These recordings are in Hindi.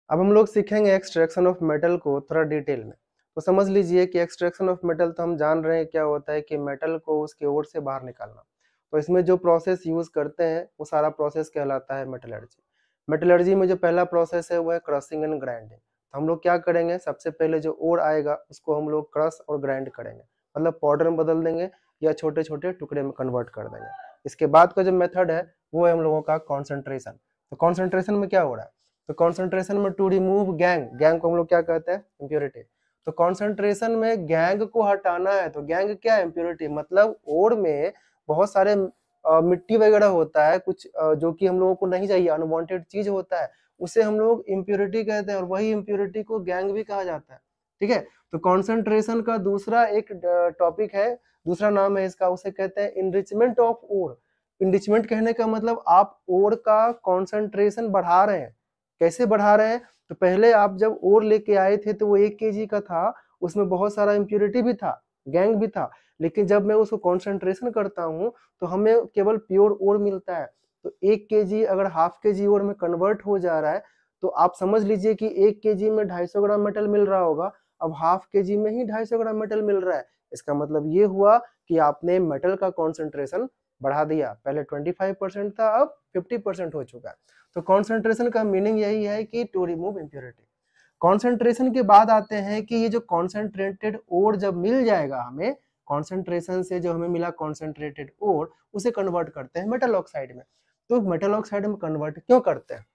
अब हम लोग सीखेंगे एक्सट्रैक्शन ऑफ मेटल को थोड़ा डिटेल में। तो समझ लीजिए कि एक्सट्रैक्शन ऑफ मेटल तो हम जान रहे हैं क्या होता है कि मेटल को उसके ओर से बाहर निकालना। तो इसमें जो प्रोसेस यूज करते हैं वो सारा प्रोसेस कहलाता है मेटलर्जी। मेटलर्जी में जो पहला प्रोसेस है वो है क्रशिंग एंड ग्राइंडिंग। तो हम लोग क्या करेंगे, सबसे पहले जो ओर आएगा उसको हम लोग क्रश और ग्राइंड करेंगे, मतलब पाउडर में बदल देंगे या छोटे छोटे टुकड़े में कन्वर्ट कर देंगे। इसके बाद का जो मेथड है वो है हम लोगों का कॉन्सेंट्रेशन। तो कॉन्सेंट्रेशन में क्या हो रहा है, तो कॉन्सेंट्रेशन में टू रिमूव गैंग, गैंग को हम लोग क्या कहते हैं, इम्प्योरिटी। तो कॉन्सेंट्रेशन में गैंग को हटाना है, तो गैंग क्या है, इम्प्योरिटी। मतलब ओर में बहुत सारे मिट्टी वगैरह होता है कुछ जो कि हम लोगों को नहीं चाहिए, अनवांटेड चीज होता है, उसे हम लोग इम्प्योरिटी कहते हैं और वही इम्प्योरिटी को गैंग भी कहा जाता है। ठीक है, तो कॉन्सेंट्रेशन का दूसरा एक टॉपिक है, दूसरा नाम है इसका, उसे कहते हैं इनरिचमेंट ऑफ ओर। इनरिचमेंट कहने का मतलब आप ओर का कॉन्सेंट्रेशन बढ़ा रहे हैं। कैसे बढ़ा रहे हैं, तो पहले आप जब ओर लेके आए थे तो वो 1 kg का था, उसमें बहुत सारा इम्प्योरिटी भी था, गैंग भी था, लेकिन जब मैं उसको कॉन्सेंट्रेशन करता हूँ तो हमें केवल प्योर ओर मिलता है। तो 1 kg अगर हाफ kg ओर में कन्वर्ट हो जा रहा है तो आप समझ लीजिए कि 1 kg में 250 ग्राम मेटल मिल रहा होगा, अब हाफ kg में ही 250 ग्राम मेटल मिल रहा है। इसका मतलब ये हुआ कि आपने मेटल का कॉन्सेंट्रेशन बढ़ा दिया, पहले 25% था अब 50% हो चुका है। तो कॉन्सेंट्रेशन का मीनिंग यही है कि टू रिमूव इम्प्योरिटी। कॉन्सेंट्रेशन के बाद आते हैं कि ये जो कॉन्सेंट्रेटेड ओर जब मिल जाएगा हमें, कॉन्सेंट्रेशन से जो हमें मिला कॉन्सेंट्रेटेड ओर, उसे कन्वर्ट करते हैं मेटल ऑक्साइड में। तो मेटल ऑक्साइड में कन्वर्ट क्यों करते हैं,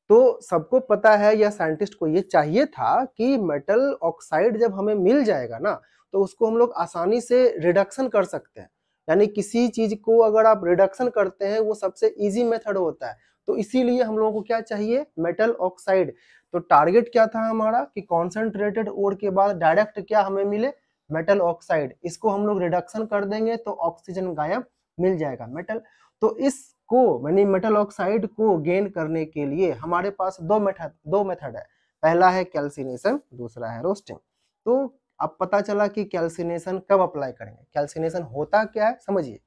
तो सबको पता है या साइंटिस्ट को ये चाहिए था कि मेटल ऑक्साइड जब हमें मिल जाएगा ना तो उसको हम लोग आसानी से रिडक्शन कर सकते हैं। यानी किसी चीज को अगर आप रिडक्शन करते हैं वो सबसे इजी मेथड होता है। तो इसीलिए हम लोगों को क्या चाहिए, मेटल ऑक्साइड। तो टारगेट क्या था हमारा कि कॉन्सेंट्रेटेड ओर के बाद डायरेक्ट क्या हमें मिले, मेटल ऑक्साइड। इसको हम लोग रिडक्शन कर देंगे तो ऑक्सीजन गायब, मिल जाएगा मेटल। तो इसको यानी मेटल ऑक्साइड को गेन करने के लिए हमारे पास दो मेथड है। पहला है कैल्सिनेशन, दूसरा है रोस्टिंग। तो अब पता चला कि कैल्सिनेशन कब अप्लाई करेंगे। कैल्सिनेशन होता क्या है समझिए,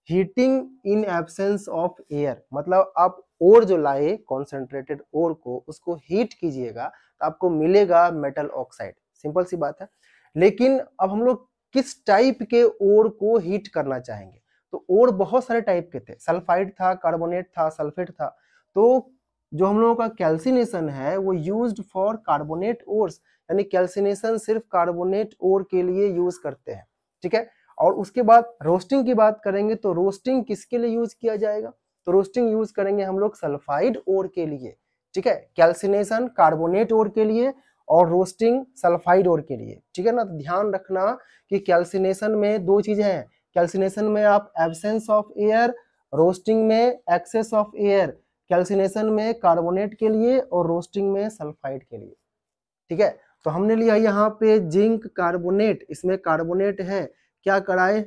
heating in absence of air, मतलब आप ओर जो लाए कॉन्सेंट्रेटेड ओर को उसको हीट कीजिएगा तो आपको मिलेगा मेटल ऑक्साइड, सिंपल सी बात है। लेकिन अब हम लोग किस टाइप के ओर को हीट करना चाहेंगे, तो ओर बहुत सारे टाइप के थे, सल्फाइड था, कार्बोनेट था, सल्फेट था। तो जो हम लोगों का कैल्सिनेशन है वो यूज्ड फॉर कार्बोनेट ओर्स, यानी कैल्सिनेशन सिर्फ कार्बोनेट ओर के लिए यूज करते हैं। ठीक है, और उसके बाद रोस्टिंग की बात करेंगे तो रोस्टिंग किसके लिए यूज किया जाएगा, तो रोस्टिंग यूज करेंगे हम लोग सल्फाइड ओर के लिए। ठीक है, कैल्सिनेशन कार्बोनेट ओर के लिए और रोस्टिंग सल्फाइड ओर के लिए। ठीक है ना, तो ध्यान रखना कि कैल्सिनेशन में दो चीजें हैं, कैल्सिनेशन में आप एब्सेंस ऑफ एयर, रोस्टिंग में एक्सेस ऑफ एयर। कैल्सिनेशन में कार्बोनेट के लिए और रोस्टिंग में सल्फाइड के लिए। ठीक है, तो हमने लिया यहाँ पे जिंक कार्बोनेट, इसमें कार्बोनेट है, क्या कराए,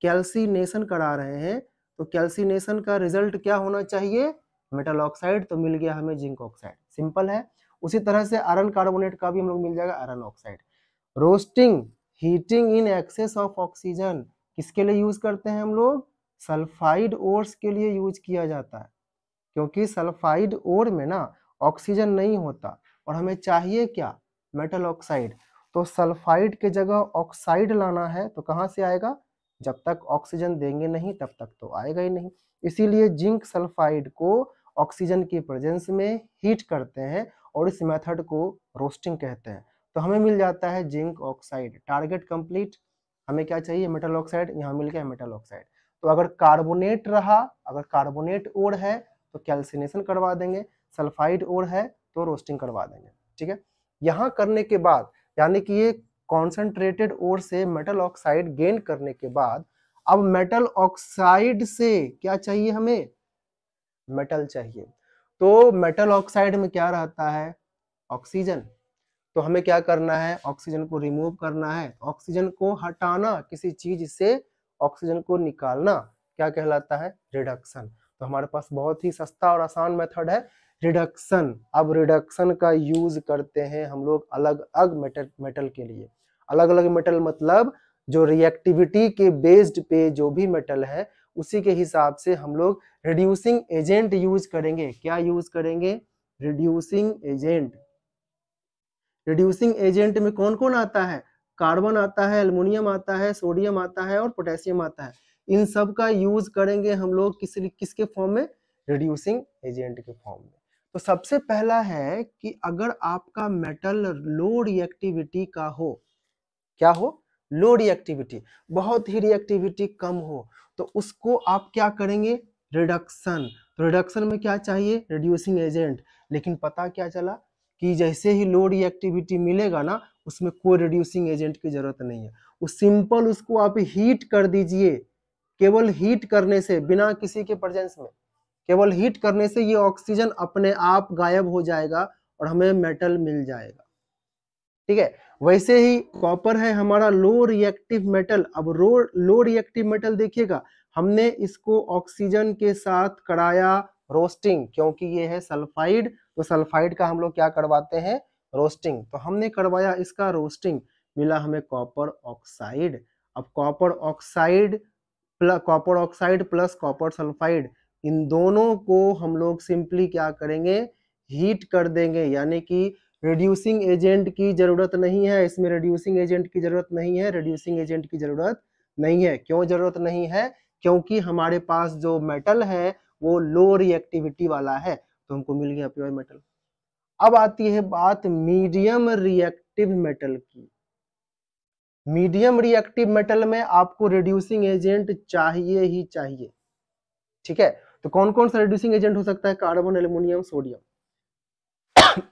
कैल्सिनेशन करा रहे हैं। तो कैल्सिनेशन का रिजल्ट क्या होना चाहिए, मेटल ऑक्साइड, तो मिल गया हमें जिंक ऑक्साइड, सिंपल है। उसी तरह से आयरन कार्बोनेट का भी हम लोग मिल जाएगा iron oxide. Roasting, heating in excess of oxygen, किसके लिए यूज करते हैं हम लोग, सल्फाइड ओर्स के लिए यूज किया जाता है, क्योंकि सल्फाइड ओर में ना ऑक्सीजन नहीं होता और हमें चाहिए क्या, मेटल ऑक्साइड। तो सल्फाइड के जगह ऑक्साइड लाना है तो कहाँ से आएगा, जब तक ऑक्सीजन देंगे नहीं तब तक तो आएगा ही नहीं। इसीलिए जिंक सल्फाइड को ऑक्सीजन की प्रेजेंस में हीट करते हैं और इस मेथड को रोस्टिंग कहते हैं। तो हमें मिल जाता है जिंक ऑक्साइड, टारगेट कंप्लीट। हमें क्या चाहिए, मेटल ऑक्साइड, यहाँ मिल गया मेटल ऑक्साइड। तो अगर कार्बोनेट रहा, अगर कार्बोनेट ओर है तो कैल्सिनेशन करवा देंगे, सल्फाइड ओर है तो रोस्टिंग करवा देंगे। ठीक है, यहाँ करने के बाद यानी कि ये कॉन्सेंट्रेटेड ओर से मेटल ऑक्साइड गेन करने के बाद अब मेटल ऑक्साइड से क्या चाहिए हमें, मेटल चाहिए। तो मेटल ऑक्साइड में क्या रहता है, ऑक्सीजन। तो हमें क्या करना है, ऑक्सीजन को रिमूव करना है, ऑक्सीजन को हटाना किसी चीज से, ऑक्सीजन को निकालना क्या कहलाता है, रिडक्शन। तो हमारे पास बहुत ही सस्ता और आसान मेथड है रिडक्शन। अब रिडक्शन का यूज करते हैं हम लोग अलग अलग मेटल के लिए। अलग अलग मेटल मतलब जो रिएक्टिविटी के बेस्ड पे जो भी मेटल है उसी के हिसाब से हम लोग रिड्यूसिंग एजेंट यूज करेंगे। क्या यूज करेंगे, रिड्यूसिंग एजेंट। रिड्यूसिंग एजेंट में कौन कौन आता है? कार्बन आता है, एल्युमिनियम आता है, सोडियम आता है और पोटेशियम आता है। इन सब का यूज करेंगे हम लोग किसके फॉर्म में? रिड्यूसिंग एजेंट के फॉर्म में। तो सबसे पहला है कि अगर आपका मेटल लो रिएक्टिविटी का हो, क्या हो? लो रिएक्टिविटी, बहुत ही रिएक्टिविटी कम हो, तो उसको आप क्या करेंगे? रिडक्शन। तो रिडक्शन में क्या चाहिए? Reducing agent. लेकिन पता क्या चला कि जैसे ही लो रिएक्टिविटी मिलेगा ना, उसमें कोई रिड्यूसिंग एजेंट की जरूरत नहीं है। उस सिंपल उसको आप हीट कर दीजिए, केवल हीट करने से, बिना किसी के प्रेजेंस में, केवल हीट करने से ये ऑक्सीजन अपने आप गायब हो जाएगा और हमें मेटल मिल जाएगा। ठीक है, वैसे ही कॉपर है हमारा लो रिएक्टिव मेटल। अब लो रिएक्टिव मेटल देखिएगा, हमने इसको ऑक्सीजन के साथ कराया रोस्टिंग, क्योंकि ये है सल्फाइड, तो सल्फाइड का हम लोग क्या करवाते हैं? रोस्टिंग। तो हमने करवाया इसका रोस्टिंग, मिला हमें कॉपर ऑक्साइड। अब copper oxide plus copper sulphide, इन दोनों को हम लोग सिंपली क्या करेंगे? हीट कर देंगे, यानी कि रिड्यूसिंग एजेंट की जरूरत नहीं है इसमें, रिड्यूसिंग एजेंट की जरूरत नहीं है, रिड्यूसिंग एजेंट की जरूरत नहीं है। क्यों जरूरत नहीं है? क्योंकि हमारे पास जो मेटल है वो लो रिएक्टिविटी वाला है, तो हमको मिल गया प्योर मेटल। अब आती है बात मीडियम रिएक्टिव मेटल की। मीडियम रिएक्टिव मेटल में आपको रिड्यूसिंग एजेंट चाहिए ही चाहिए। ठीक है, तो कौन कौन सा रिड्यूसिंग एजेंट हो सकता है? कार्बन, एल्युमिनियम, सोडियम,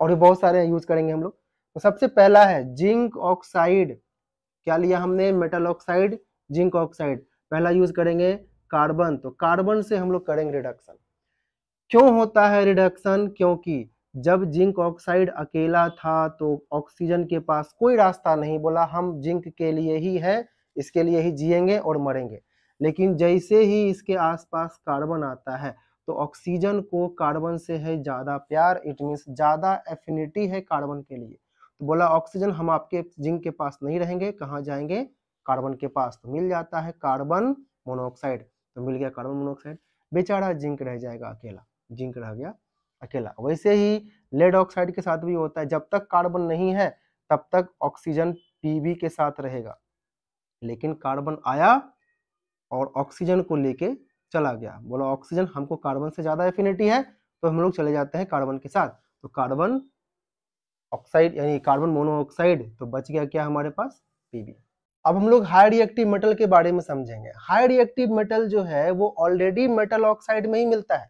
और भी बहुत सारे यूज करेंगे हम लोग। तो सबसे पहला है जिंक ऑक्साइड। क्या लिया हमने? Metal oxide, zinc oxide. पहला यूज करेंगे कार्बन, तो कार्बन से हम लोग करेंगे रिडक्शन। क्यों होता है रिडक्शन? क्योंकि जब जिंक ऑक्साइड अकेला था तो ऑक्सीजन के पास कोई रास्ता नहीं, बोला हम जिंक के लिए ही है, इसके लिए ही जिएंगे और मरेंगे। लेकिन जैसे ही इसके आसपास कार्बन आता है तो ऑक्सीजन को कार्बन से है ज्यादा प्यार, इट मीन्स ज्यादा एफिनिटी है कार्बन के लिए। तो बोला ऑक्सीजन हम आपके जिंक के पास नहीं रहेंगे, कहाँ जाएंगे? कार्बन के पास। तो मिल जाता है कार्बन मोनोऑक्साइड, तो मिल गया कार्बन मोनोऑक्साइड। बेचारा जिंक रह जाएगा अकेला, जिंक रह गया अकेला। वैसे ही लेड ऑक्साइड के साथ भी होता है, जब तक कार्बन नहीं है तब तक ऑक्सीजन Pb के साथ रहेगा, लेकिन कार्बन आया और ऑक्सीजन को लेके चला गया, बोला ऑक्सीजन हमको कार्बन से ज्यादा एफिनिटी है, तो हम लोग चले जाते हैं कार्बन के साथ, तो कार्बन ऑक्साइड यानी कार्बन मोनोऑक्साइड, तो बच गया क्या हमारे पास? Pb। अब हम लोग हाई रिएक्टिव मेटल के बारे में समझेंगे। हाई रिएक्टिव मेटल जो है वो ऑलरेडी मेटल ऑक्साइड में ही मिलता है।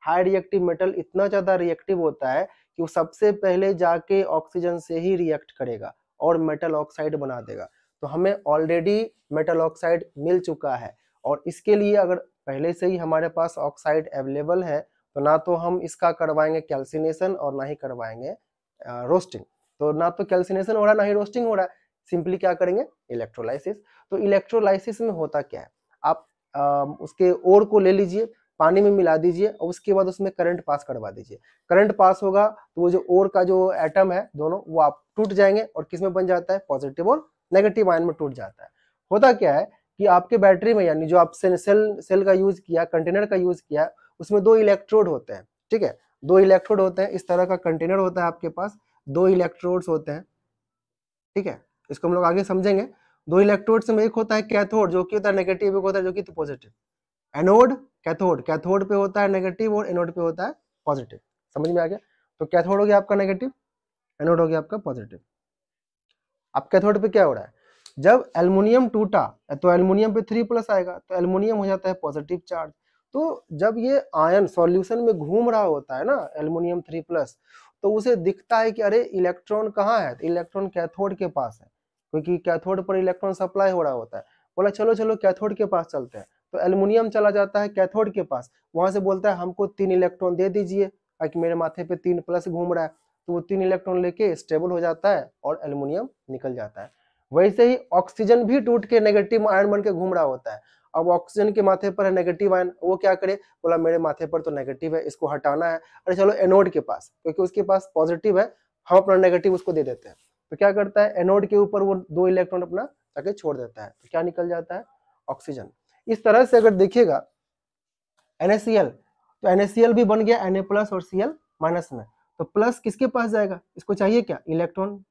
हाई रिएक्टिव मेटल इतना ज्यादा रिएक्टिव होता है कि वो सबसे पहले जाके ऑक्सीजन से ही रिएक्ट करेगा और मेटल ऑक्साइड बना देगा। तो हमें ऑलरेडी मेटल ऑक्साइड मिल चुका है, और इसके लिए अगर पहले से ही हमारे पास ऑक्साइड अवेलेबल है तो ना तो हम इसका करवाएंगे कैल्सिनेशन और ना ही करवाएंगे रोस्टिंग। तो ना तो कैल्सिनेशन हो रहा है ना ही रोस्टिंग हो रहा है, सिंपली क्या करेंगे? इलेक्ट्रोलाइसिस। तो इलेक्ट्रोलाइसिस में होता क्या है? आप उसके ओर को ले लीजिए, पानी में मिला दीजिए और उसके बाद उसमें करंट पास करवा दीजिए। करंट पास होगा तो वो जो ओर का जो एटम है दोनों, वो आप टूट जाएंगे और किसमें बन जाता है? पॉजिटिव और नेगेटिव आयन में टूट जाता है। होता क्या है कि आपके बैटरी में, यानी जो आप सेल का यूज किया, कंटेनर का यूज किया, उसमें 2 इलेक्ट्रोड होते हैं। ठीक है, 2 इलेक्ट्रोड होते हैं, इस तरह का कंटेनर होता है आपके पास, 2 इलेक्ट्रोड्स होते हैं। ठीक है, इसको हम लोग आगे समझेंगे। 2 इलेक्ट्रोड्स में एक होता है कैथोड जो कि होता है नेगेटिव, एक होता है जो कि पॉजिटिव। एनोड, कैथोड, कैथोड पे होता है नेगेटिव और एनोड पे होता है पॉजिटिव। समझ में आ गया? तो कैथोड हो गया आपका नेगेटिव, एनोड हो गया आपका पॉजिटिव। अब कैथोड पे क्या हो रहा है? जब एल्युमिनियम टूटा तो एल्युमिनियम पे 3+ आएगा, तो एल्युमिनियम हो जाता है पॉजिटिव चार्ज। तो जब ये आयन सॉल्यूशन में घूम रहा होता है ना, एल्युमिनियम 3+, तो उसे दिखता है कि अरे इलेक्ट्रॉन कहाँ है? तो इलेक्ट्रॉन कैथोड के पास है, क्योंकि कैथोड पर इलेक्ट्रॉन सप्लाई हो रहा होता है। बोला चलो चलो कैथोड के पास चलते हैं, तो एल्युमिनियम चला जाता है कैथोड के पास, वहां से बोलता है हमको 3 इलेक्ट्रॉन दे दीजिए, ताकि मेरे माथे पे 3+ घूम रहा है। तो वो 3 इलेक्ट्रॉन लेके स्टेबल हो जाता है और एल्युमिनियम निकल जाता है। वैसे ही ऑक्सीजन भी टूट के नेगेटिव आयन बन के घूम रहा होता है। अब ऑक्सीजन के माथे पर है नेगेटिव आयन, वो क्या करे? बोला मेरे माथे पर तो नेगेटिव है, इसको हटाना है, अरे चलो एनोड के पास, क्योंकि उसके पास पॉजिटिव है, हम अपना नेगेटिव उसको दे देते हैं। तो क्या करता है? एनोड के ऊपर वो 2 इलेक्ट्रॉन अपना जाके छोड़ देता है, तो क्या निकल जाता है? ऑक्सीजन। इस तरह से अगर देखिएगा NaCl, तो NaCl भी बन गया Na+ और Cl- में, तो प्लस किसके पास जाएगा, इसको चाहिए क्या, इलेक्ट्रॉन।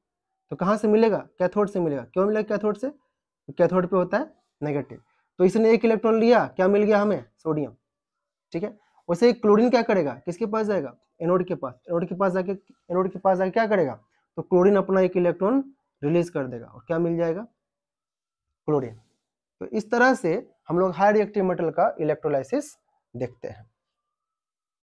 तो कहाँ से मिलेगा, कैथोड से मिलेगा। क्यों मिलेगा कैथोड से, तो कैथोड पे होता है नेगेटिव। तो इसने एक इलेक्ट्रॉन लिया, क्या मिल गया हमें, सोडियम। ठीक है, वैसे क्लोरीन क्या करेगा, किसके पास जाएगा, एनोड के पास। एनोड के पास जाके क्या करेगा, तो क्लोरीन अपना एक इलेक्ट्रॉन रिलीज कर देगा और क्या मिल जाएगा, क्लोरीन। तो इस तरह से हम लोग हाई रिएक्टिव मेटल का इलेक्ट्रोलाइसिस देखते हैं।